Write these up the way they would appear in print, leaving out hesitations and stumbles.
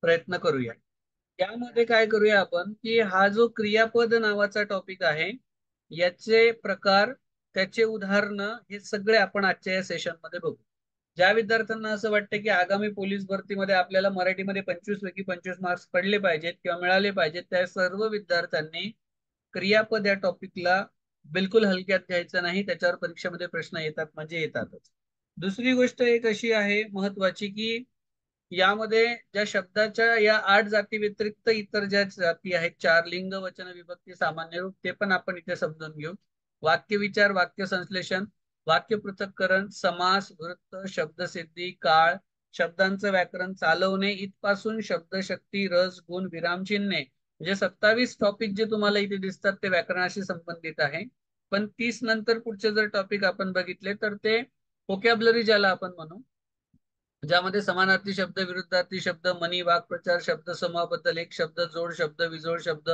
प्रयत्न करूया। यामध्ये काय करूया आपण की हा जो क्रियापद नावाचा टॉपिक आहे याचे प्रकार, त्याचे उदाहरण हे सगळे आपण आजच्या या सेशन मध्ये बघू। ज्या विद्यार्थ्यांना असं वाटतं की आगामी पोलीस भरतीमध्ये आपल्याला मराठीमध्ये 25 पैकी 25 मार्क्स पडले पाहिजेत किंवा मिळाले पाहिजेत, त्या सर्व विद्यार्थ्यांनी क्रियापद या टॉपिकला बिलकुल हलक्यात घ्यायचं नाही। त्याच्यावर परीक्षेमध्ये प्रश्न येतात म्हणजे येतातच। दुसरी गोष्ट एक अशी आहे महत्वाची की यामध्ये ज्या शब्दाच्या या 8 जाती व्यतिरिक्त इतर ज्या जाती आहेत, चार, लिंग, वचन, विभक्ती, सामान्य रूप, ते पण आपण इथे समजून घेऊ। वाक्य विचार, वाक्य संश्लेषण, वाक्य पृथक्करण, समास, वृत्त, शब्दसिद्धी, काळ, शब्दांचं व्याकरण, चालवणे इथपासून शब्दशक्ती, रस, गुण, विरामचिन्हे, म्हणजे 27 टॉपिक जे तुम्हाला इथे दिसतात ते व्याकरणाशी संबंधित आहे। पण 30 नंतर पुढचे जर टॉपिक आपण बघितले तर ते व्होकॅब्युलरी ज्याला आपण म्हणू, ज्यामध्ये समानार्थी शब्द, विरुद्धार्थी शब्द, मनी, वाक्प्रचार, शब्द समूहाबद्दल एक शब्द, जोड शब्द, विजोड शब्द,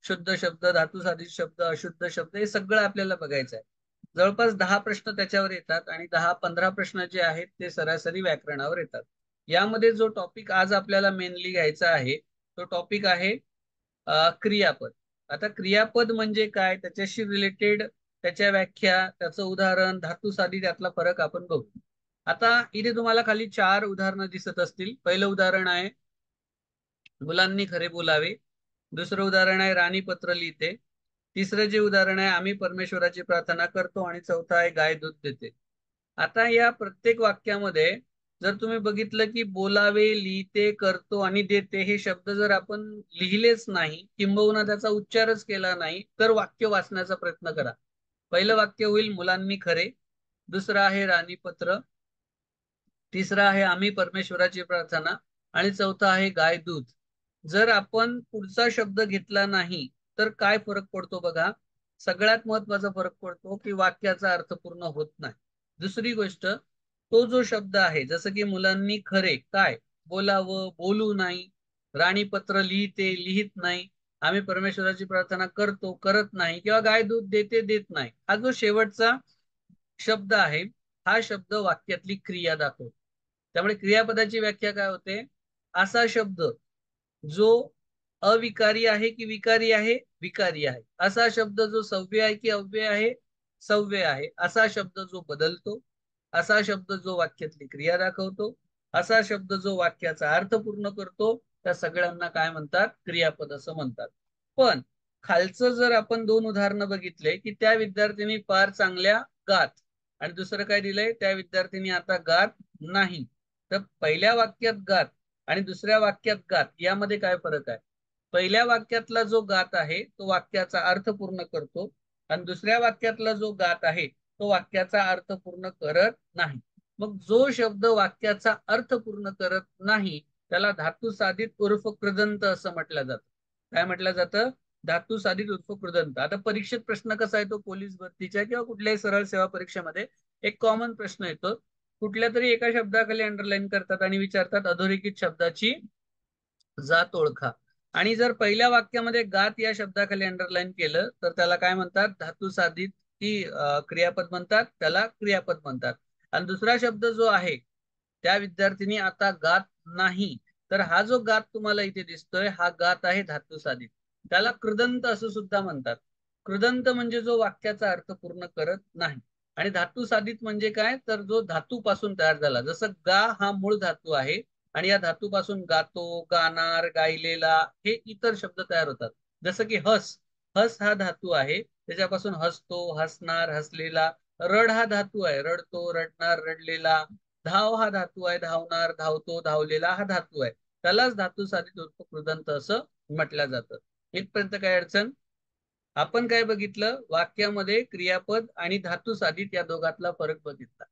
शुद्ध शब्द, धातू साधित शब्द, अशुद्ध शब्द, हे सगळं आपल्याला बघायचं आहे। जवळपास 10 प्रश्न त्याच्यावर येतात आणि 10-15 प्रश्न जे आहेत ते सरासरी व्याकरणावर येतात। यामध्ये जो टॉपिक आज आपल्याला मेनली घ्यायचा आहे तो टॉपिक आहे क्रियापद। आता क्रियापद म्हणजे काय, त्याच्याशी रिलेटेड त्याच्या व्याख्या, त्याचं उदाहरण, धातू साधी, त्यातला फरक आपण बघू। आता इथे तुम्हाला खाली 4 उदाहरणं दिसत असतील। पहिलं उदाहरण आहे मुलांनी खरे बोलावे, दुसरं उदाहरण आहे राणी पत्र लिहिते, तिसरं जे उदाहरण आहे आम्ही परमेश्वराची प्रार्थना करतो, आणि चौथा आहे गाय दूध देते। आता या प्रत्येक वाक्यामध्ये जर तुम्ही बघितलं की बोलावे, लिहिते, करतो आणि देते हे शब्द जर आपण लिहिलेच नाही किंबहुना त्याचा उच्चारच केला नाही तर वाक्य वाचण्याचा प्रयत्न करा। पहिलं वाक्य होईल मुलांनी खरे, दुसरं आहे राणी पत्र, तिसरा आहे आम्ही परमेश्वराची प्रार्थना, आणि चौथा आहे गाय दूध। जर आपण पुढचा शब्द घेतला नाही तर काय फरक पडतो बघा। सगळ्यात महत्वाचा फरक पडतो की वाक्याचा अर्थ पूर्ण होत नाही। दुसरी गोष्ट, तो जो शब्द आहे जसं की मुलांनी खरे काय बोलावं, बोलू नाही, राणी पत्र लिहिते, लिहित नाही, आम्ही परमेश्वराची प्रार्थना करतो, करत नाही, किंवा गाय दूध देते, देत नाही, हा जो शेवटचा शब्द आहे हा शब्द वाक्यातली क्रिया दाखवतो। त्यामुळे क्रियापदाची व्याख्या काय होते, असा शब्द जो अविकारी आहे की विकारी आहे, विकारी आहे। असा शब्द जो सव्य आहे की अव्यय आहे, सव्य आहे। असा शब्द जो बदलतो, असा शब्द जो वाक्यातली क्रिया दाखवतो, असा शब्द जो वाक्याचा अर्थ पूर्ण करतो, त्या सगळ्यांना काय म्हणतात, क्रियापद असं म्हणतात। पण खालचं जर आपण 2 उदाहरणं बघितले की त्या विद्यार्थिनी फार चांगल्या गात, आणि दुसरं काय दिलंय, त्या विद्यार्थिनी आता गात नाही, तर पहिल्या वाक्यात गात आणि दुसऱ्या वाक्यात गात यामध्ये काय फरक आहे। पहिल्या वाक्यातला जो गात आहे तो वाक्याचा अर्थ पूर्ण करतो, आणि दुसऱ्या वाक्यातला जो गात आहे तो वाक्याचा अर्थ पूर्ण करत नाही। मग जो शब्द वाक्याचा अर्थ पूर्ण करत नाही त्याला धातू साधित उर्फ कृदंत असं म्हटलं जातं। काय म्हटलं जातं, धातू साधित उर्फ कृदंत। आता परीक्षेत प्रश्न कसा येतो, पोलीस भरतीच्या किंवा कुठल्याही सरळ सेवा परीक्षेमध्ये एक कॉमन प्रश्न येतो, कुठल्या तरी एका शब्दाखाली अंडरलाईन करतात आणि विचारतात अधोरेखित शब्दाची जात ओळखा। आणि जर पहिल्या वाक्यामध्ये गात या शब्दाखाली अंडरलाईन केलं तर त्याला काय म्हणतात, धातू साधित की क्रियापद म्हणतात, त्याला क्रियापद म्हणतात। आणि दुसरा शब्द जो आहे, त्या विद्यार्थिनी आता गात नाही, तर हा जो गात तुम्हाला इथे दिसतोय हा गात आहे धातू साधित, त्याला कृदंत असं सुद्धा म्हणतात। कृदंत म्हणजे जो वाक्याचा अर्थ पूर्ण करत नाही, आणि धातू साधित म्हणजे काय, तर जो धातूपासून तयार झाला, जसं गा हा मूळ धातू आहे आणि या धातूपासून गातो, गाणार, गायलेला हे इतर शब्द तयार होतात। जसं की हस, हस हा धातू आहे, त्याच्यापासून हसतो, हसणार, हसलेला। रड हा धातू आहे, रडतो, रडणार, रडलेला। धाव हा धातू आहे, धावणार, धावतो, धावलेला हा धातू आहे, त्यालाच धातू साधित उर्फ कृदंत असं म्हटलं जातं। इथपर्यंत काय अडचण, आपण काय बघितलं, वाक्यामध्ये क्रियापद आणि धातू साधित या दोघातला फरक बघितला।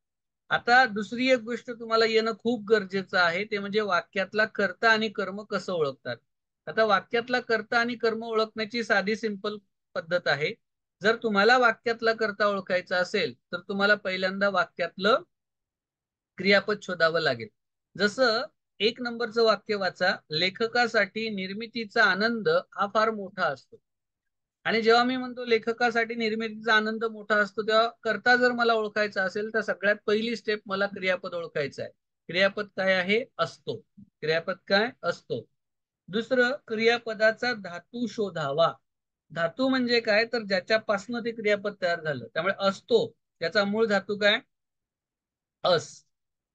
आता दुसरी एक गोष्ट तुम्हाला येणं खूप गरजेचं आहे, ते म्हणजे वाक्यातला कर्ता आणि कर्म कसं ओळखतात। आता वाक्यातला कर्ता आणि कर्म ओळखण्याची साधी सिंपल पद्धत आहे। जर तुम्हाला वाक्यातला कर्ता ओळखायचा असेल तर तुम्हाला पहिल्यांदा वाक्यातलं क्रियापद शोधावं लागेल। जसं 1 नंबरचं वाक्य वाचा, लेखकासाठी निर्मितीचा आनंद हा फार मोठा असतो। आणि जेव्हा मी म्हणतो लेखकासाठी निर्मितीचा आनंद मोठा असतो, तेव्हा कर्ता जर मला ओळखायचा असेल तर सगळ्यात पहिली स्टेप मला क्रियापद ओळखायचं आहे। क्रियापद काय आहे, असतो। क्रियापद काय असतो, दुसरं, क्रियापदाचा धातू शोधावा. धातू म्हणजे काय, तर ज्याच्यापासून ते क्रियापद तयार झालं. त्यामुळे असतो त्याचा मूळ धातू काय, अस.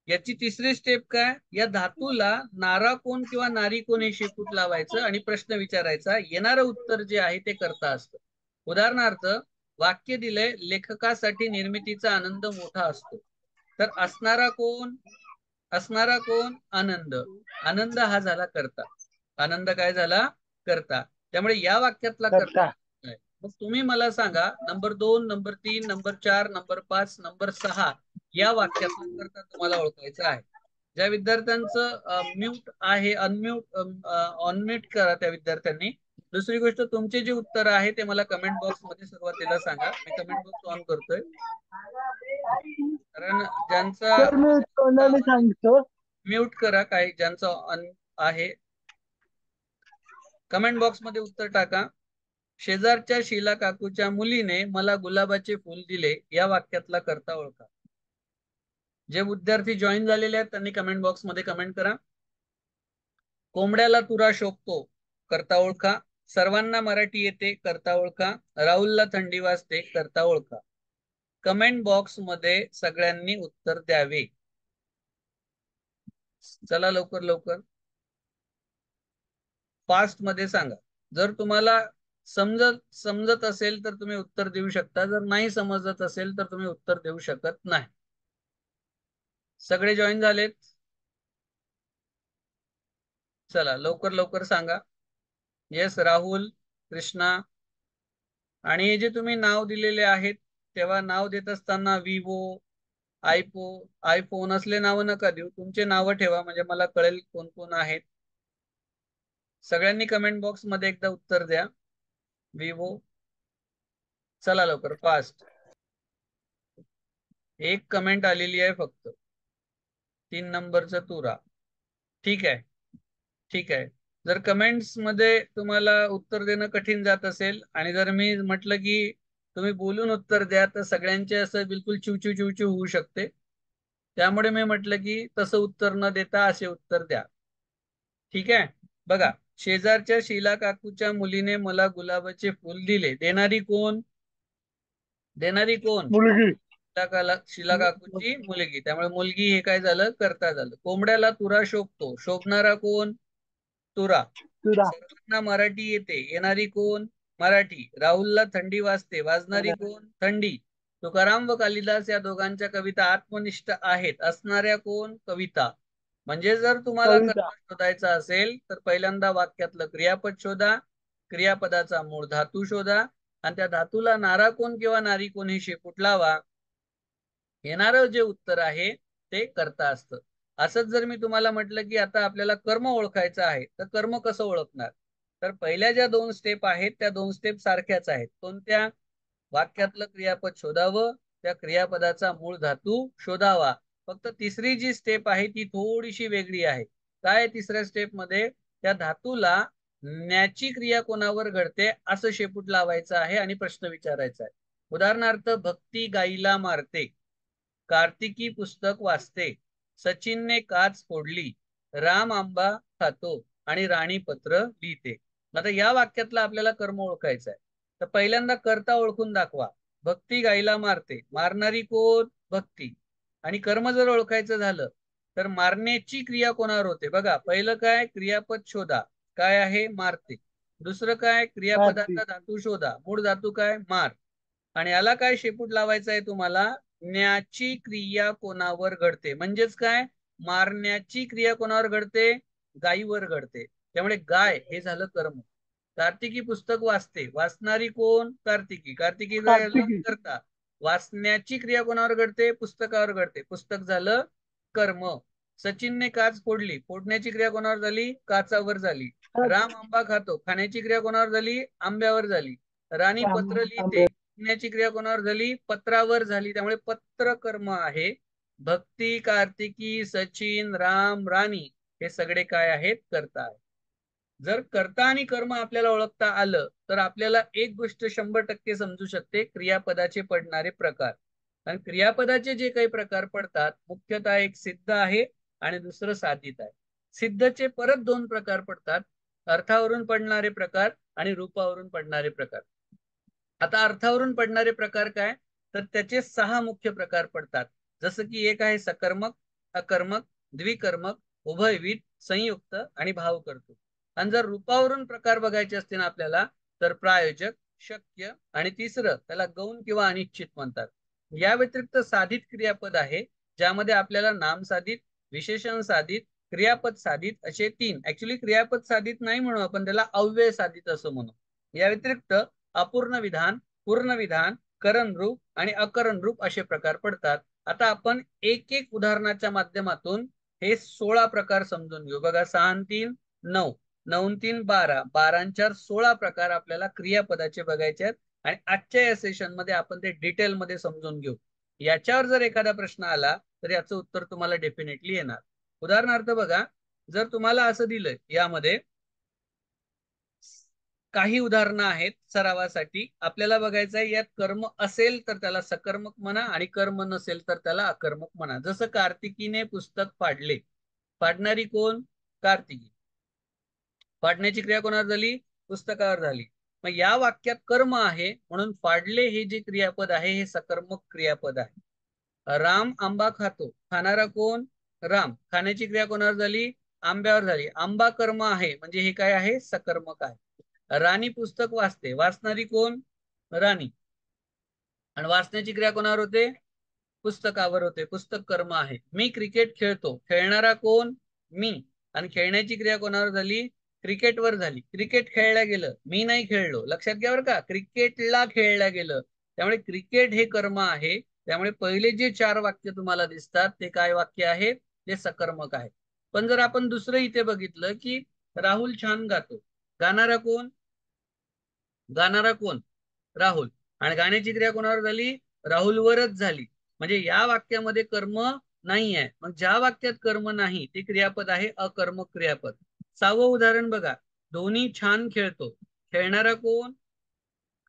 याची तिसरी स्टेप काय, या धातूला नारा कोण किंवा नारी कोण हे शेपूट लावायचं आणि प्रश्न विचारायचा. येणारं उत्तर जे आहे ते करता असतं. उदाहरणार्थ, वाक्य दिले, लेखकासाठी निर्मितीचा आनंद मोठा असतो. तर असणारा कोण, असणारा कोण, आनंद. आनंद हा झाला करता. आनंद काय झाला, करता. त्यामुळे या वाक्यातला करता करता. काय? मग तुम्ही मला सांगा, number 2, number 3, number 4, number 5, number 6 या वाक्यातला करता तुम्हाला ओळखायचा आहे. ज्या विद्यार्थ्यांचं म्यूट आहे, अनम्यूट, ऑनम्यूट करा त्या विद्यार्थ्यांनी. दुसरी गोष्ट, तुमचे जे उत्तर आहे ते मला कमेंट बॉक्स मध्ये सुरुवातीला सांगा. मी कमेंट बॉक्स ऑन करतोय, कारण ज्यांचा तर मी तोंडाने सांगतो. म्यूट करा, काही ज्यांचा ऑन आहे. कमेंट बॉक्स मध्ये उत्तर टाका. शेजारच्या शीला काकूच्या मुलीने मला गुलाबाचे फूल दिले या वाक्यातला करता ओळखा. जे विद्यार्थी जॉईन झालेले आहेत त्यांनी कमेंट बॉक्स मध्ये कमेंट करा. कोंबड्याला तुरा शोभतो, करता ओळखा. सर्वांना मराठी येते, करता ओळखा. राहुलला थंडी वाजते, करता ओळखा. कमेंट बॉक्स मध्ये सगळ्यांनी उत्तर द्यावे. चला लवकर लवकर, फास्ट मध्ये सांगा. जर तुम्हाला समजत असेल तर तुम्ही उत्तर देऊ शकता, जर नाही समजत असेल तर तुम्ही उत्तर देऊ शकत नाही. सगळे जॉईन झालेत? चला लवकर लवकर सांगा. येस, राहुल, कृष्णा. आणि हे जे तुम्ही नाव दिलेले आहेत, तेव्हा नाव देत असताना विवो, आयफोन असले नाव नका देऊ. तुमचे नाव ठेवा, म्हणजे मला कळेल कोण कोण आहेत. सगळ्यांनी कमेंट बॉक्स मध्ये एकदा उत्तर द्या. विवो. चला लवकर, फास्ट. एक कमेंट आलेली आहे फक्त, 3 नंबरचा तुरा. ठीक आहे, ठीक आहे. जर कमेंट्स मध्ये तुम्हाला उत्तर देणं कठीण जात असेल आणि जर मी म्हटलं की तुम्ही बोलून उत्तर द्या, तर सगळ्यांचे असं बिलकुल चिवचिव चिवचिव होऊ शकते. त्यामुळे मी म्हटलं की तसं उत्तर न देता असे उत्तर द्या. ठीक आहे, बघा. शेजारच्या शीला काकूच्या मुलीने मला गुलाबाचे फूल दिले. देणारी कोण, देणारी कोण, मुलगी. शिला काकूची मुलगी. त्यामुळे मुलगी हे काय झालं, करता झालं. कोंबड्याला तुरा शोभतो, शोभणारा कोण, तुरा. तुरा. सर्वांना मराठी येते, येणारी कोण, मराठी. राहुलला थंडी वाजते, वाजणारी कोण, थंडी. तुकाराम व कालिदास या दोघांच्या कविता आत्मनिष्ठ आहेत, असणाऱ्या कोण, कविता. म्हणजे जर तुम्हाला कविता. कर्ता शोधायचा असेल तर पहिल्यांदा वाक्यातलं क्रियापद शोधा, क्रियापदाचा मूळ धातू शोधा आणि त्या धातूला नारा कोण किंवा नारी कोण हे शेपूट लावा. येणारं जे उत्तर आहे ते कर्ता असतं. असंच जर मी तुम्हाला म्हटलं की आता आपल्याला कर्म ओळखायचं आहे, तर कर्म कसं ओळखणार, तर पहिल्या ज्या 2 स्टेप आहेत त्या 2 स्टेप सारख्याच आहेत. कोणत्या, वाक्यातलं क्रियापद शोधावं, त्या क्रियापदाचा मूळ धातू शोधावा. फक्त तिसरी जी स्टेप आहे ती थोडीशी वेगळी आहे. काय तिसऱ्या स्टेप मध्ये, त्या धातूला न्याची क्रिया कोणावर घडते असं शेपूट लावायचं आहे आणि प्रश्न विचारायचा आहे. उदाहरणार्थ, भक्ती गाईला मारते, कार्तिकी पुस्तक वाचते, सचिनने काच फोडली, राम आंबा खातो आणि राणी पत्र लिहिते. आता या वाक्यातला आपल्याला कर्म ओळखायचं आहे. तर पहिल्यांदा कर्ता ओळखून दाखवा. भक्ती गाईला मारते, मारणारी कोण, भक्ती. आणि कर्म जर ओळखायचं झालं तर मारण्याची क्रिया कोणावर होते. बघा, पहिलं काय, क्रियापद शोधा, काय आहे, मारते. दुसरं काय, मारती. क्रियापदाचा धातू शोधा, मूळ धातू काय, मार. आणि याला काय शेपूट लावायचं आहे तुम्हाला, न्याची क्रिया कोणावर घडते. म्हणजेच काय, मारण्याची क्रिया कोणावर घडते, गायीवर घडते. त्यामुळे गाय हे झालं कर्म. कार्तिकी पुस्तक वाचते, वाचणारी कोण, कार्तिकी. कार्तिकी झालं कार्तिकी. करता. वाचण्याची क्रिया कोणावर घडते, पुस्तकावर घडते, पुस्तक झालं कर्म. सचिनने काच फोडली, फोडण्याची क्रिया कोणावर झाली, काचावर झाली. राम आंबा खातो, खाण्याची क्रिया कोणावर झाली, आंब्यावर झाली. राणी पत्र लिहिते, लिहिण्याची क्रिया कोणावर झाली, पत्रावर झाली. त्यामुळे पत्र कर्म आहे. भक्ती, कार्तिकी, सचिन, राम, राणी हे सगळे काय आहेत, कर्ता आहे. जर कर्ता आणि कर्म आपल्याला ओळखता आलं तर आपल्याला एक गोष्ट 100% समजू शकते, क्रियापदाचे पडणारे प्रकार. आणि क्रियापदाचे जे काही प्रकार पडतात, मुख्यतः एक सिद्ध आहे आणि दुसरं साधित आहे. सिद्धचे परत 2 प्रकार पडतात, अर्थावरून पडणारे प्रकार आणि रूपावरून पडणारे प्रकार. आता अर्थावरून पडणारे प्रकार काय, तर त्याचे 6 मुख्य प्रकार पडतात. जसं की एक आहे सकर्मक, अकर्मक, द्विकर्मक, उभयविध, संयुक्त आणि भावकर्तृक. आणि जर रूपावरून प्रकार बघायचे असतील आपल्याला, तर प्रायोजक, शक्य आणि तिसरं त्याला गौण किंवा अनिश्चित म्हणतात. या व्यतिरिक्त साधित क्रियापद आहे, ज्यामध्ये आपल्याला नाम साधित, विशेषण साधित, क्रियापद साधित असे 3, ऍक्च्युली क्रियापद साधित नाही म्हणू आपण त्याला, अव्यय साधित असं म्हणू. या व्यतिरिक्त अपूर्ण विधान, पूर्ण विधान, करण रूप आणि अकरण रूप असे प्रकार पडतात. आता आपण एक एक उदाहरणाच्या माध्यमातून हे 16 प्रकार समजून घेऊ. बघा, 6 आणि 3 9, 9 आणि 3 12, 12 आणि 4 16 प्रकार आपल्याला क्रियापदाचे बघायचे आहेत. आणि आजच्या या सेशन मध्ये आपण ते डिटेल मध्ये समजून घेऊ. याच्यावर जर एखादा प्रश्न आला तर याचं उत्तर तुम्हाला डेफिनेटली येणार. उदाहरणार्थ बघा, जर तुम्हाला असं दिलंय, यामध्ये काही उदाहरणं आहेत सरावासाठी, आपल्याला बघायचं आहे यात कर्म असेल तर त्याला सकर्मक म्हणा आणि कर्म नसेल तर त्याला अकर्मक म्हणा. जसं कार्तिकीने पुस्तक फाडले, फाडणारी कोण, कार्तिकी. फाडण्याची क्रिया कोणावर झाली, पुस्तकावर झाली. मग या वाक्यात कर्म आहे म्हणून फाडले हे जे क्रियापद आहे हे सकर्मक क्रियापद आहे. राम आंबा खातो, खाणारा कोण, राम. खाण्याची क्रिया कोणावर झाली, आंब्यावर झाली. आंबा कर्म आहे म्हणजे हे काय आहे, सकर्मक आहे. राणी पुस्तक वाचते, वाचणारी कोण, राणी. आणि वाचण्याची क्रिया कोणावर होते, पुस्तकावर होते, पुस्तक कर्म आहे. मी क्रिकेट खेळतो, खेळणारा कोण, मी. आणि खेळण्याची क्रिया कोणावर झाली, क्रिकेटवर झाली. क्रिकेट खेळल्या गेलं, मी नाही खेळलो. लक्षात घ्या बरं का, क्रिकेटला खेळल्या गेलं, त्यामुळे क्रिकेट हे कर्म आहे. त्यामुळे पहिले जे 4 वाक्य तुम्हाला दिसतात ते काय वाक्य आहे, ते सकर्मक आहे. पण जर आपण दुसरं इथे बघितलं की राहुल छान गातो, गाणारा कोण, गाणारा कोण, राहुल. आणि गाण्याची क्रिया कोणावर झाली, राहुलवरच झाली. म्हणजे या वाक्यामध्ये कर्म नाही आहे. मग ज्या वाक्यात कर्म नाही ते क्रियापद आहे अकर्मक क्रियापद. 6वं उदाहरण बघा, धोनी छान खेळतो, खेळणारा कोण,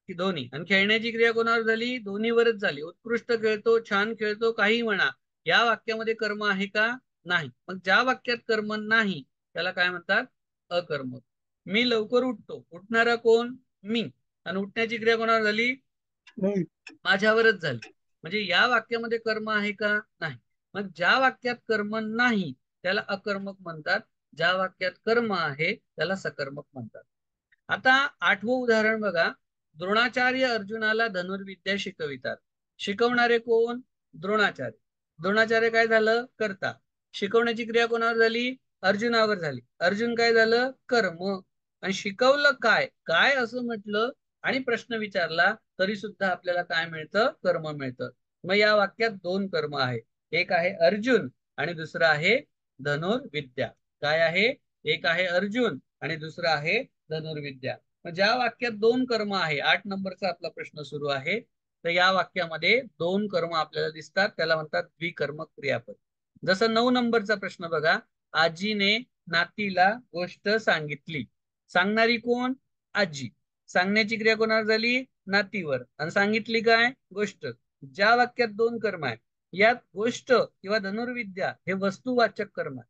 की धोनी. आणि खेळण्याची क्रिया कोणावर झाली, धोनीवरच झाली. उत्कृष्ट खेळतो, छान खेळतो, काही म्हणा, या वाक्यामध्ये कर्म आहे का, नाही. मग ज्या वाक्यात कर्म नाही त्याला काय म्हणतात, अकर्मक. मी लवकर उठतो, उठणारा कोण, मी. आणि उठण्याची क्रिया कोणावर झाली, नाही. माझ्यावरच झाली. म्हणजे या वाक्यामध्ये कर्म आहे का, नाही. मग ज्या वाक्यात कर्म नाही त्याला अकर्मक म्हणतात, ज्या वाक्यात कर्म आहे त्याला सकर्मक म्हणतात. आता 8वं उदाहरण बघा, द्रोणाचार्य अर्जुनाला धनुर्विद्या शिकवितात. शिकवणारे कोण, द्रोणाचार्य. द्रोणाचार्य काय झालं, कर्ता. शिकवण्याची क्रिया कोणावर झाली, अर्जुनावर झाली. अर्जुन काय झालं, कर्म. आणि शिकवलं काय, काय असं म्हटलं आणि प्रश्न विचारला तरी सुद्धा आपल्याला काय मिळतं, कर्म मिळतं. मग या वाक्यात 2 कर्म आहे, एक आहे अर्जुन आणि दुसरं आहे धनुर्विद्या. काय आहे, एक आहे अर्जुन आणि दुसरं आहे धनुर्विद्या. मग ज्या वाक्यात 2 कर्म आहे, 8 नंबरचा आपला प्रश्न सुरू आहे, तर या वाक्यामध्ये 2 कर्म आपल्याला दिसतात, त्याला म्हणतात द्विकर्मक क्रियापद. जसं 9 नंबरचा प्रश्न बघा, आजीने नातीला गोष्ट सांगितली. सांगणारी कोण, आजी. सांगण्याची क्रिया कोणावर झाली, नातीवर. आणि सांगितली काय, गोष्ट. ज्या वाक्यात 2 कर्म आहे, यात गोष्ट किंवा धनुर्विद्या हे वस्तुवाचक कर्म आहे.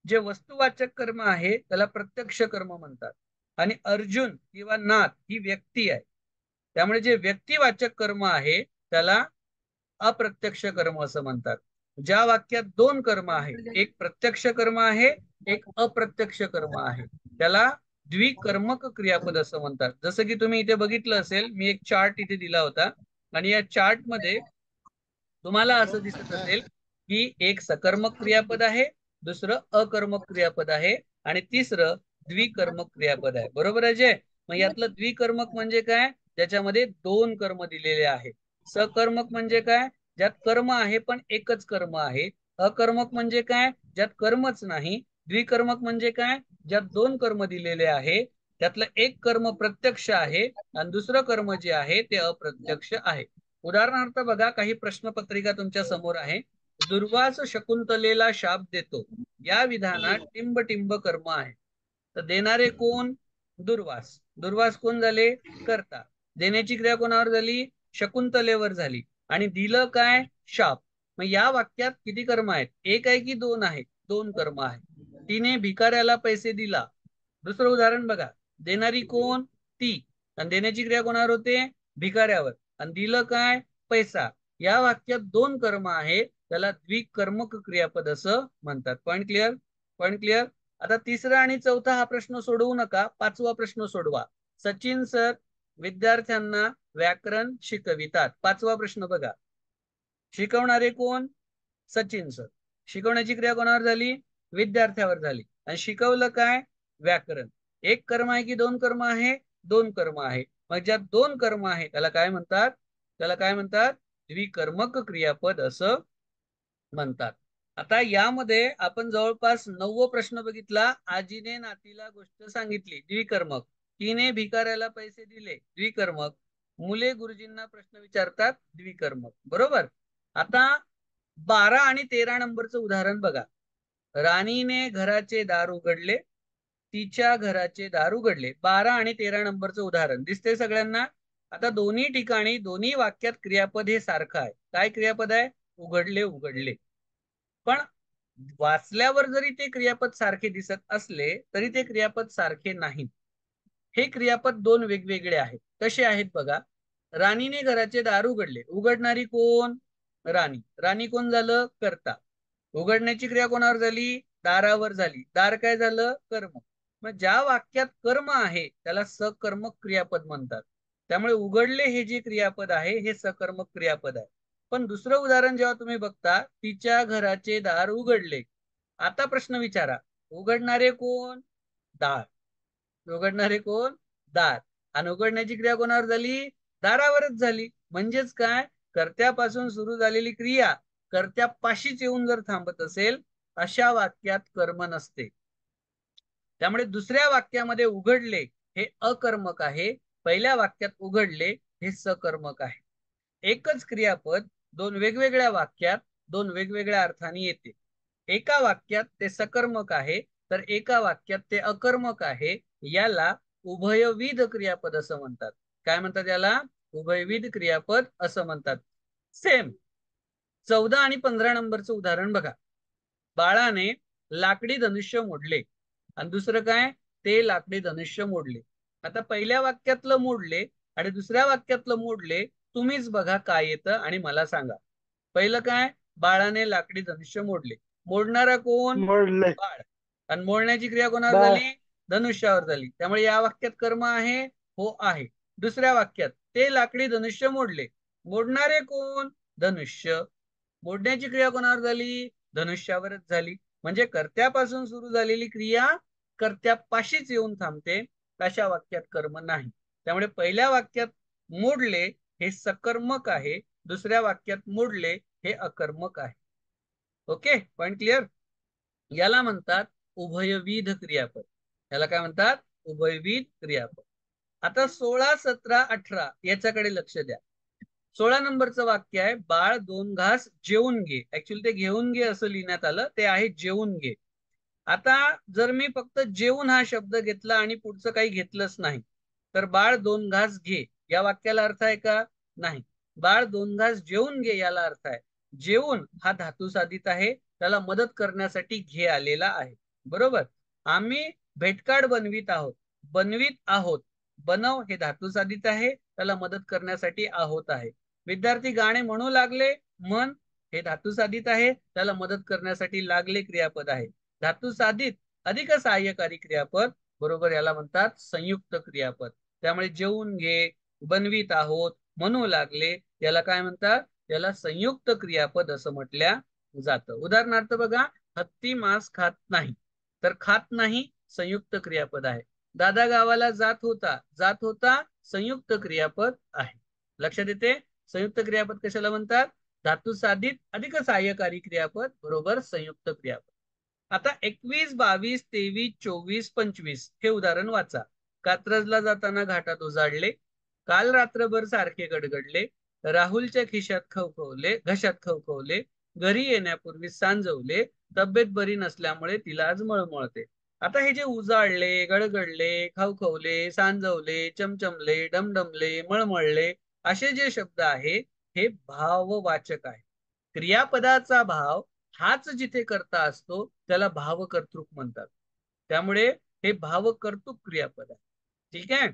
जे वस्तुवाचक कर्म आहे त्याला प्रत्यक्ष कर्म म्हणतात. आणि अर्जुन किंवा नाथ ही व्यक्ती आहे, त्यामुळे जे व्यक्तिवाचक कर्म आहे त्याला अप्रत्यक्ष कर्म असं म्हणतात. ज्या वाक्यात 2 कर्म आहे, एक प्रत्यक्ष कर्म आहे, एक अप्रत्यक्ष कर्म आहे, त्याला द्विकर्मक क्रियापद असं म्हणतात. जसं की तुम्ही इथे बघितलं असेल, मी एक चार्ट इथे दिला होता आणि या चार्ट मध्ये तुम्हाला असं दिसत असेल की एक सकर्मक क्रियापद आहे, दुसरं अकर्मक क्रियापद आहे आणि तिसरं द्विकर्मक क्रियापद आहे. बरोबर आहे जे. मग यातलं द्विकर्मक म्हणजे काय, ज्याच्यामध्ये 2 कर्म दिलेले आहेत. सकर्मक म्हणजे काय, ज्यात कर्म आहे पण एकच कर्म आहे. अकर्मक म्हणजे काय, ज्यात कर्मच नाही. द्विकर्मक म्हणजे काय, ज्यात 2 कर्म दिलेले आहे, त्यातलं एक कर्म प्रत्यक्ष आहे आणि दुसरं कर्म जे आहे ते अप्रत्यक्ष आहे. उदाहरणार्थ बघा, काही प्रश्नपत्रिका तुमच्या समोर आहे. दुर्वास शकुंतलेला शाप देतो, या विधानात टिंब टिंब कर्म आहे. तर देणारे कोण, दुर्वास. दुर्वास कोण झाले, कर्ता. देण्याची क्रिया कोणावर झाली, शकुंतलेवर झाली. आणि दिलं काय, शाप. मग या वाक्यात किती कर्म आहेत, एक आहे की 2 आहे, 2 कर्म आहे. तिने भिकाऱ्याला पैसे दिला, दुसरं उदाहरण बघा. देणारी कोण? ती. आणि देण्याची क्रिया कोणावर होते? भिकाऱ्यावर. आणि दिलं काय? पैसा. या वाक्यात दोन कर्म आहे, त्याला द्विकर्मक क्रियापद असं म्हणतात. Point clear? Point clear? आता तिसरा आणि चौथा हा प्रश्न सोडवू नका, पाचवा प्रश्न सोडवा. सचिन सर विद्यार्थ्यांना व्याकरण शिकवितात. पाचवा प्रश्न बघा. शिकवणारे कोण? सचिन सर. शिकवण्याची क्रिया कोणावर झाली? विद्यार्थ्यावर झाली. आणि शिकवलं काय? व्याकरण. एक कर्म आहे की दोन कर्म आहे? दोन कर्म आहे. मग ज्या दोन कर्म आहे त्याला काय म्हणतात? त्याला काय म्हणतात? द्विकर्मक क्रियापद असं म्हणतात. आता यामध्ये आपण जवळपास 9 प्रश्न बघितला. आजीने नातीला गोष्ट सांगितली, द्विकर्मक. तिने भिकाऱ्याला पैसे दिले, द्विकर्मक. मुले गुरुजींना प्रश्न विचारतात, द्विकर्मक. बरोबर. आता 12 आणि 13 नंबरचं उदाहरण बघा. राणीने घराचे दार उघडले, तिच्या घराचे दार उघडले. 12 आणि 13 नंबरचं उदाहरण दिसते सगळ्यांना? आता दोन्ही ठिकाणी दोन्ही वाक्यात क्रियापद हे सारखं आहे. काय क्रियापद आहे? उघडले, उघडले. पण वाचल्यावर जरी ते क्रियापद सारखे दिसत असले तरी ते क्रियापद सारखे नाही. हे क्रियापद दोन वेगवेगळे आहेत. कसे आहेत बघा. राणीने घराचे दार उघडले. उघडणारी कोण? राणी. राणी कोण झालं? कर्ता. उघडण्याची क्रिया कोणावर झाली? दारावर झाली. दार काय झालं? कर्म. मग ज्या वाक्यात कर्म आहे त्याला सकर्मक क्रियापद म्हणतात. त्यामुळे उघडले हे जे क्रियापद आहे हे सकर्मक क्रियापद आहे. पण दुसरं उदाहरण जेव्हा तुम्ही बघता, तिच्या घराचे दार उघडले. आता प्रश्न विचारा, उघडणारे कोण? दार. उघडणारे कोण? दार. आणि उघडण्याची क्रिया कोणावर झाली? दारावरच झाली. म्हणजेच काय? कर्त्यापासून सुरू झालेली क्रिया कर्त्यापाशीच येऊन जर थांबत असेल अशा वाक्यात कर्म नसते. त्यामुळे दुसऱ्या वाक्यामध्ये उघडले हे अकर्मक आहे, पहिल्या वाक्यात उघडले हे सकर्मक आहे. एकच क्रियापद दोन वेगवेगळ्या वाक्यात दोन वेगवेगळ्या अर्थाने येते. एका वाक्यात ते सकर्मक आहे तर एका वाक्यात ते अकर्मक आहे. याला उभयविध क्रियापद असं म्हणतात. काय म्हणतात याला? उभयविध क्रियापद असं म्हणतात. सेम 14 आणि 15 नंबरचं उदाहरण बघा. बाळाने लाकडी धनुष्य मोडले. आणि दुसरं काय? ते लाकडी धनुष्य मोडले. आता पहिल्या वाक्यातलं मोडले आणि दुसऱ्या वाक्यातलं मोडले, तुम्हीच बघा काय येतं आणि मला सांगा. पहिलं काय? बाळाने लाकडी धनुष्य मोडले. मोडणारा कोण? मोडले. बाळ. आणि मोडण्याची क्रिया कोणावर बाळ. झाली? धनुष्यावर झाली. त्यामुळे या वाक्यात कर्म आहे? हो आहे. दुसऱ्या वाक्यात ते लाकडी धनुष्य मोडले. मोडणारे कोण? धनुष्य. मोडण्याची क्रिया कोणावर झाली? धनुष्यावरच झाली. म्हणजे कर्त्यापासून सुरू झालेली क्रिया कर्त्यापाशीच येऊन थांबते. अशा वाक्यात कर्म नाही. त्यामुळे पहिल्या वाक्यात मोडले हे सकर्मक आहे, दुसऱ्या वाक्यात मोडले हे अकर्मक आहे. Okay, point clear? याला म्हणतात उभयविध क्रियापद. याला काय म्हणतात? उभयविध क्रियापद. आता 16, 17, 18 याच्याकडे लक्ष द्या. 16 नंबरचं वाक्य आहे, बाळ 2 घास जेवून घे. ऍक्च्युली ते घेऊन घे असं लिहिण्यात आलं, ते आहे जेवून घे. आता जर मी फक्त जेवून हा शब्द घेतला आणि पुढचं काही घेतलंच नाही तर बाळ 2 घास घे या वाक्याला अर्थ आहे का? नाही. बाळ 2 घास जेवून घे याला अर्थ आहे. जेवून हा धातू साधित आहे, त्याला मदत करण्यासाठी घे आलेला आहे. बरोबर. आम्ही भेटकार्ड बनवित आहोत. बनवित आहोत. बनव हे धातू साधित आहे, त्याला मदत करण्यासाठी आहोत आहे. विद्यार्थी गाणे म्हणू लागले. मन हे धातू साधित आहे, त्याला मदत करण्यासाठी लागले क्रियापद आहे. धातू साधित अधिक सहाय्यकारी क्रियापद, बरोबर, याला म्हणतात संयुक्त क्रियापद. त्यामुळे जेवून घे, बनवीत आहोत, म्हणू लागले याला काय म्हणतात? याला संयुक्त क्रियापद असं म्हटल्या जातं. उदाहरणार्थ बघा, हत्ती मांस खात नाही. तर खात नाही संयुक्त क्रियापद आहे. दादा गावाला जात होता. जात होता संयुक्त क्रियापद आहे. लक्षात येते? संयुक्त क्रियापद कशाला म्हणतात? धातू साधित अधिक सहाय्यकारी क्रियापद, बरोबर संयुक्त क्रियापद. आता 21, 22, 23, 24, 25 हे उदाहरण वाचा. कात्रजला जाताना घाटात उजाडले. काल रात्रभर सारखे गडगडले. राहुलच्या खिशात खवखवले, घशात खवखवले. घरी येण्यापूर्वी सांजवले. तब्येत बरी नसल्यामुळे तिला आज मळमळते. आता हे जे उजाडले, गडगडले, खवखवले, सांजवले, चमचमले, डमडमले, मळमळले असे जे शब्द आहे हे भाववाचक आहे. क्रियापदाचा भाव हाच जिथे करता असतो त्याला भावकर्तृक म्हणतात. त्यामुळे हे भावकर्तृक क्रियापद आहे. ठीक आहे.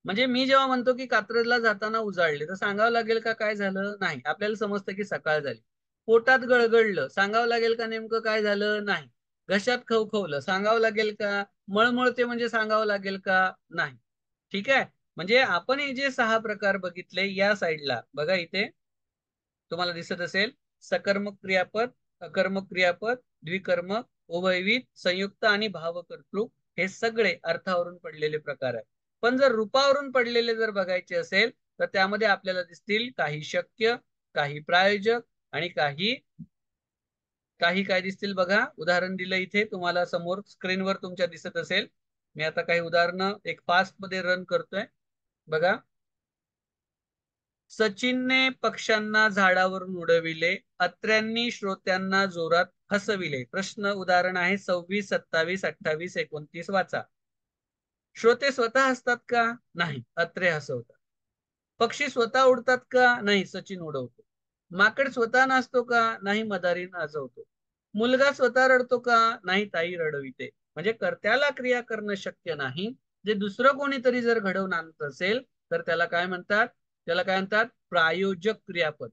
म्हणजे मी जेव्हा म्हणतो की कात्रजला जाताना उजाडले, तर सांगावं लागेल का काय झालं? नाही. आपल्याला समजतं की सकाळ झाली. पोटात गळगळलं, सांगावं लागेल का नेमकं काय झालं? नाही. घशात खवखवलं, सांगावं लागेल का? मळमळते म्हणजे सांगावं लागेल का? नाही. ठीक आहे. म्हणजे आपण हे जे 6 प्रकार बघितले या साईडला बघा, इथे तुम्हाला दिसत असेल सकर्मक क्रियापद, अकर्मक क्रियापद, द्विकर्मक, उभयविध, संयुक्त आणि भावकर्तृक, हे सगळे अर्थावरून पडलेले प्रकार आहेत. पण जर रूपावरून पडलेले जर बघायचे असेल तर त्यामध्ये आपल्याला दिसतील काही शक्य, काही प्रायोजक आणि काही काही काय दिसतील बघा. उदाहरण दिलं इथे तुम्हाला समोर स्क्रीनवर तुमच्या दिसत असेल. मी आता काही उदाहरणं एक फास्ट मध्ये रन करतोय बघा. सचिनने पक्ष्यांना झाडावरून उडविले, अत्र्यांनी श्रोत्यांना जोरात हसविले. प्रश्न उदाहरण आहे 26, 27, 28, 29 वाचा. श्रोते स्वतः हसतात का? नाही, अत्रे हसवतात. पक्षी स्वतः उडतात का? नाही, सचिन उडवतो. माकड स्वतः नाचतो का? नाही, मदारी नाचवतो. मुलगा स्वतः रडतो का? नाही, ताई रडविते. म्हणजे कर्त्याला क्रिया करणं शक्य नाही. जे दुसरं कोणीतरी जर घडवून आणत असेल तर त्याला काय म्हणतात? त्याला काय म्हणतात? प्रायोजक क्रियापद.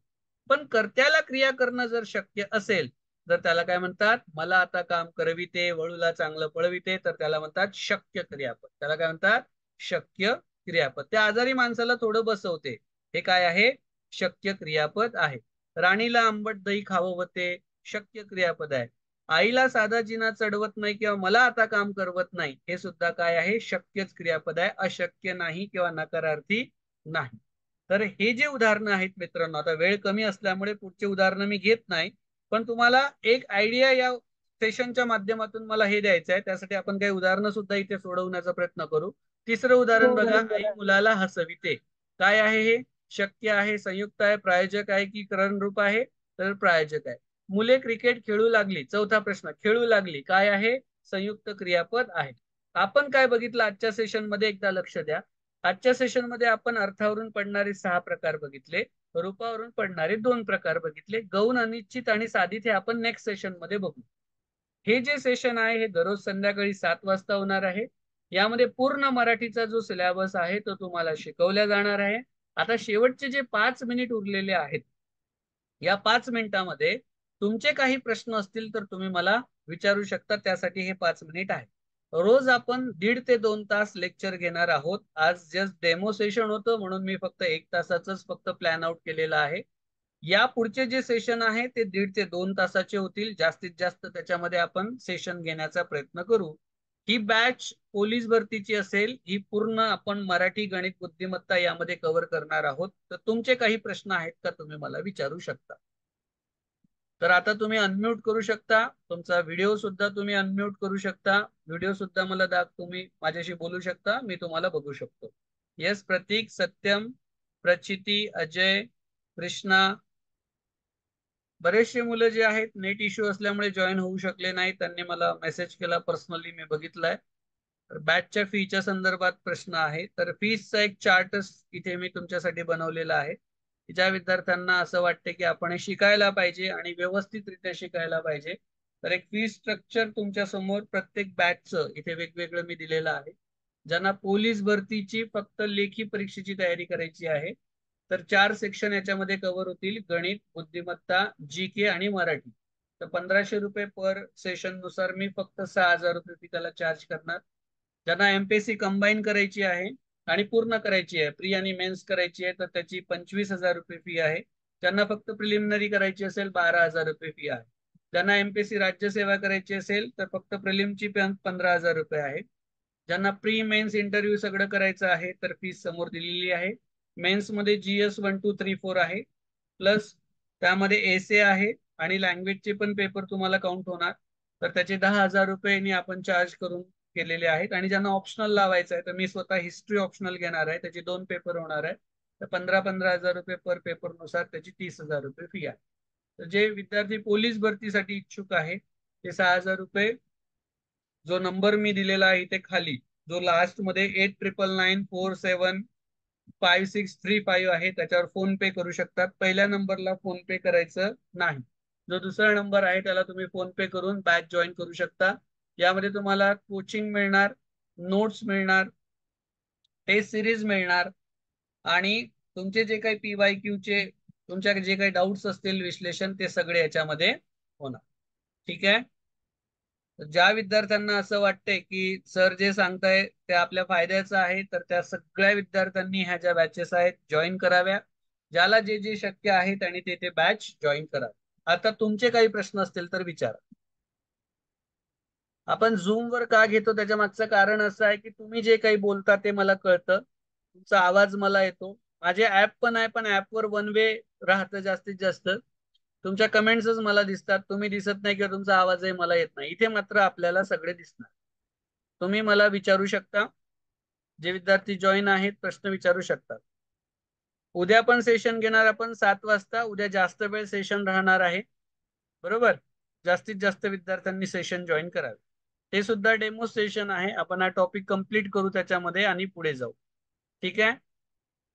पण कर्त्याला क्रिया करणं जर शक्य असेल तर त्याला काय म्हणतात? मला आता काम करविते, वळूला चांगलं पळविते, तर त्याला म्हणतात शक्य क्रियापद. त्याला काय म्हणतात? शक्य क्रियापद. त्या आजारी माणसाला थोडं बसवते, हे काय आहे? शक्य क्रियापद आहे. राणीला आंबट दही खाववते, शक्य क्रियापद आहे. आईला साधा जिना चढवत नाही किंवा मला आता काम करवत नाही, हे सुद्धा काय आहे? शक्यच क्रियापद आहे. अशक्य नाही किंवा नकारार्थी नाही. तर हे जे उदाहरणं आहेत मित्रांनो, आता वेळ कमी असल्यामुळे पुढचे उदाहरणं मी घेत नाही, पण तुम्हाला एक आयडिया या सेशनच्या माध्यमातून मला हे द्यायचं आहे. त्यासाठी आपण काही उदाहरणं सुद्धा इथे सोडवण्याचा प्रयत्न करू. तिसरं उदाहरण बघा. आई मुलाला हसविते. काय आहे हे? शक्य आहे, संयुक्त आहे, प्रायोजक आहे की करणरूप आहे? तर प्रायोजक आहे. मुले क्रिकेट खेळू लागली. चौथा प्रश्न, खेळू लागली काय आहे? संयुक्त क्रियापद आहे. आपण काय बघितलं आजच्या सेशन मध्ये? एकदा लक्ष द्या. आजच्या सेशन मध्ये आपण अर्थावरून पडणारे 6 प्रकार बघितले, रूपावरून पडणारे 2 प्रकार बघितले. गौण, अनिश्चित आणि साधित हे आपण नेक्स्ट सेशन मध्ये बघू. हे जे सेशन आहे हे दररोज संध्याकाळी 7 वाजता होणार आहे. यामध्ये पूर्ण मराठीचा जो सिलेबस आहे तो तुम्हाला शिकवला जाणार आहे. आता शेवटचे जे 5 मिनिट उरलेले आहेत, या 5 मिनिटामध्ये तुमचे काही प्रश्न असतील तर तुम्ही मला विचारू शकता. त्यासाठी हे 5 मिनिट आहे. रोज आपण 1.5 ते 2 तास लेक्चर घेणार आहोत. आज जस्ट डेमो सेशन होतं म्हणून मी फक्त 1 तासाच फक्त प्लॅन आउट केलेला आहे. या पुढचे जे सेशन आहे ते 1.5 ते 2 तासाचे होतील. जास्तीत जास्त त्याच्यामध्ये आपण सेशन घेण्याचा प्रयत्न करू. ही बॅच पोलीस भरतीची असेल. ही पूर्ण आपण मराठी, गणित, बुद्धिमत्ता यामध्ये कव्हर करणार आहोत. तर तुमचे काही प्रश्न आहेत का? तुम्ही मला विचारू शकता. तर आता तुम्ही अनम्यूट करू शकता. तुमचा व्हिडिओ सुद्धा तुम्ही अनम्यूट करू शकता. व्हिडिओ सुद्धा मला तुम्ही माझ्याशी बोलू शकता. मी तुम्हाला बघू शकतो. येस, प्रतीक, सत्यम, प्रचिती, अजय, कृष्णा, बरेचसे मुलं जे आहेत नेट इश्यू असल्यामुळे जॉईन होऊ शकले नाही. त्यांनी मला मेसेज केला पर्सनली, मी बघितलाय. तर बॅचच्या फीच्या संदर्भात प्रश्न आहे. तर फीसचा एक चार्टच इथे मी तुमच्यासाठी बनवलेला आहे. ज्या विद्यार्थ्यांना असं वाटते की आपण हे शिकायला पाहिजे आणि व्यवस्थितरित्या शिकायला पाहिजे, तर एक फी स्ट्रक्चर तुमच्या समोर प्रत्येक बॅचचं इथे वेगवेगळं मी दिलेलं आहे. ज्यांना पोलीस भरतीची फक्त लेखी परीक्षेची तयारी करायची आहे तर 4 सेक्शन याच्यामध्ये कव्हर होतील: गणित, बुद्धिमत्ता, जी के आणि मराठी. तर 1500 रुपये पर सेशन नुसार मी फक्त 6000 रुपये फी त्याला चार्ज करणार. ज्यांना एमपीएससी कंबाईन करायची आहे आणि पूर्ण करायची आहे, प्री आणि मेन्स करायची आहे, तर त्याची 25,000 रुपये फी आहे. ज्यांना फक्त प्रिलिमिनरी करायची असेल 12,000 रुपये फी आहे. ज्यांना एमपीएससी राज्यसेवा करायची असेल तर फक्त प्रिलिमची 15,000 रुपये आहे. ज्यांना प्री मेन्स इंटरव्ह्यू सगळं करायचं आहे तर फीस समोर दिलेली आहे. मेन्स मध्ये जीएस 1, 2, 3, 4 आहे, प्लस त्यामध्ये एसे आहे आणि लँग्वेजचे पण पेपर तुम्हाला काउंट होणार. तर त्याचे 10,000 रुपयांनी आपण चार्ज करून केलेले आहेत. आणि ज्यांना ऑप्शनल लावायचं आहे तर मी स्वतः हिस्ट्री ऑप्शनल घेणार आहे, त्याचे 2 पेपर होणार आहे. तर 15,000 रुपये पर पेपर नुसार त्याची 30,000 रुपये फी आहे. तर जे विद्यार्थी पोलीस भरतीसाठी इच्छुक आहे ते 6,000 रुपये, जो नंबर मी दिलेला आहे इथे खाली, जो लास्ट मध्ये 8999475635 आहे, त्याच्यावर फोन पे करू शकतात. पहिल्या नंबरला फोन पे करायचं नाही. जो दुसरा नंबर आहे त्याला तुम्ही फोन पे करून बॅच जॉईन करू शकता. यामध्ये तुम्हाला कोचिंग मिळणार, नोट्स मिळणार, टेस्ट सिरीज मिळणार आणि तुमचे जे काही PYQ चे तुमच्या जे काही डाऊट्स असतील विश्लेषण ते सगळे याच्यामध्ये होणार. ठीक आहे. ज्या विद्यार्थ्यांना असं वाटतंय की सर जे सांगताय ते आपल्या फायद्याचं आहे तर त्या सगळ्या विद्यार्थ्यांनी ह्या ज्या बॅचेस आहेत जॉईन कराव्या. ज्याला जे जे शक्य आहे त्यांनी ते बॅच जॉईन करावे. आता तुमचे काही प्रश्न असतील तर विचारा. आपण झूम वर का घेतो त्याच्या मागचं कारण असं आहे की तुम्ही जे काही बोलता ते मला कळतं, तुमचा आवाज मला येतो. माझे ऍप पण आहे पण ऍपवर वन वे राहतं जास्तीत जास्त. तुमच्या कमेंट्सच मला दिसतात, तुम्ही दिसत नाही किंवा तुमचा आवाजही मला येत नाही. इथे मात्र आपल्याला सगळे दिसणार. तुम्ही मला विचारू शकता. जे विद्यार्थी जॉईन आहेत प्रश्न विचारू शकतात. उद्या पण सेशन घेणार आपण 7 वाजता. उद्या जास्त वेळ सेशन राहणार आहे. बरोबर. जास्तीत जास्त विद्यार्थ्यांनी सेशन जॉईन करावे. ते सुद्धा डेमो सेशन आहे. आपण हा टॉपिक कंप्लीट करू त्याच्यामध्ये आणि पुढे जाऊ. ठीक आहे.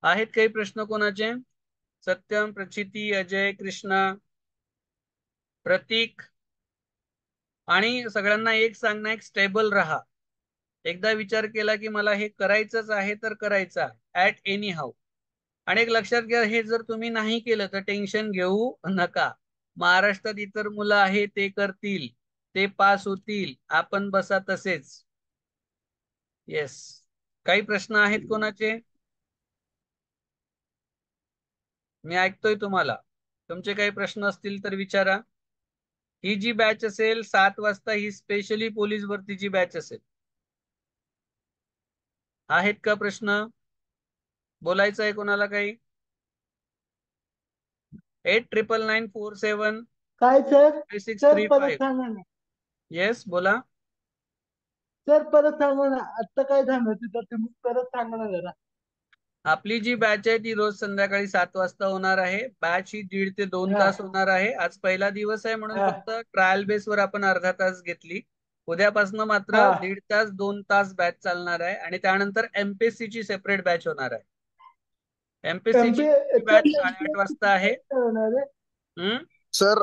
आहेत काही प्रश्न कोणाचे? सत्यम, प्रचिती, अजय, कृष्णा, प्रतीक. आणि सगळ्यांना एक सांगणं, एक स्टेबल राहा. एकदा विचार केला की मला हे करायचंच आहे तर करायचं आहे ऍट एनी हाऊ. आणि एक लक्षात घ्या, हे जर तुम्ही नाही केलं तर टेन्शन घेऊ नका. महाराष्ट्रात इतर मुलं आहे ते करतील, ते पास होतील, आपण बसा तसेच. येस. काही प्रश्न आहेत कोणाचे? मी ऐकतोय तुम्हाला. तुमचे काही प्रश्न असतील तर विचारा. ही जी बॅच असेल 7 वाजता ही स्पेशली पोलीस भरतीची बॅच असेल. आहेत का प्रश्न? बोलायचं आहे कोणाला काही? 899947 काय सर? सिक्स सर थ्री परत फाईव्ह सांगा ना. येस बोला. सर परत सांगा ना, आता काय सांगत होता तुम्ही? परत सांगा ना जरा. आपली जी बॅच आहे ती रोज संध्याकाळी 7 वाजता होणार आहे. बॅच ही 1.5 ते 2 हा तास होणार आहे. आज पहिला दिवस आहे म्हणून हा फक्त ट्रायल बेसवर आपण अर्धा तास घेतली. उद्यापासून मात्र हा. 1.5 तास 2 तास बॅच चालणार आहे आणि त्यानंतर MPSC ची सेपरेट बॅच होणार आहे. MPSC ची एमपी बॅच सर, 8:30 आहे. होणार आहे. हम्म. सर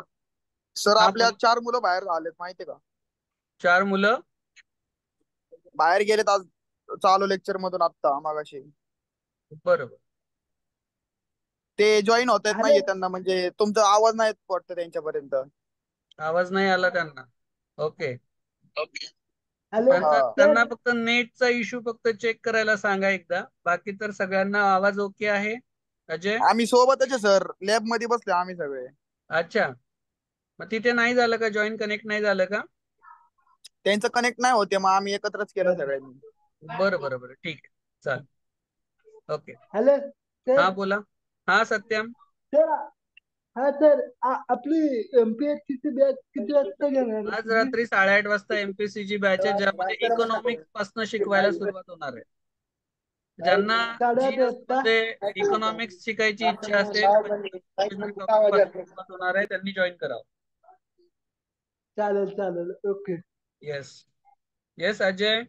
सर हा आपल्या बोला. 4 मुलं बाहेर आलेत माहितीये का? 4 मुलं बाहेर गेलेत आज चालू लेक्चर मधून आत्ता मागाशी. बरोबर. ते जॉईन होत आहेत हॅलो नाहीये त्यांना, म्हणजे तुमचा आवाज नाही पडत त्यांच्यापर्यंत. आवाज नाही आला त्यांना. ओके. हॅलो त्यांचा हा. सर. त्यांना फक्त नेटचा इश्यू फक्त चेक करायला सांगा एकदा. बाकी तर सगळ्यांना आवाज ओके आहे. अजय. आम्ही सोबतच आहे सर, लॅब मध्ये बसले आम्ही सगळे. अच्छा. मग तिथे नाही झालं का, जॉईन कनेक्ट नाही झालं का? त्यांचं कनेक्ट नाही होते, मग आम्ही एकत्रच केलं सगळ्यांनी. बरं बरं बरं ठीक आहे. चालेल. ओके. हॅलो हा सर. बोला. हा सत्यम. सर हा सर, आपली एमपीएससी ची बॅच किती वाजता घेणार आहे आज तुम्ही? रात्री 8:30 वाजता MPSC ची बॅच आहे ज्यामध्ये इकॉनॉमिक्स पासून शिकवायला सुरुवात होणार आहे. ज्यांना 8:30 GS वाजता. मध्ये इकॉनॉमिक्स शिकायची इच्छा असेल टॉपिक पासून सुरुवात होणार आहे, त्यांनी जॉईन करावं. चालेल चालेल. ओके. येस. येस अजय.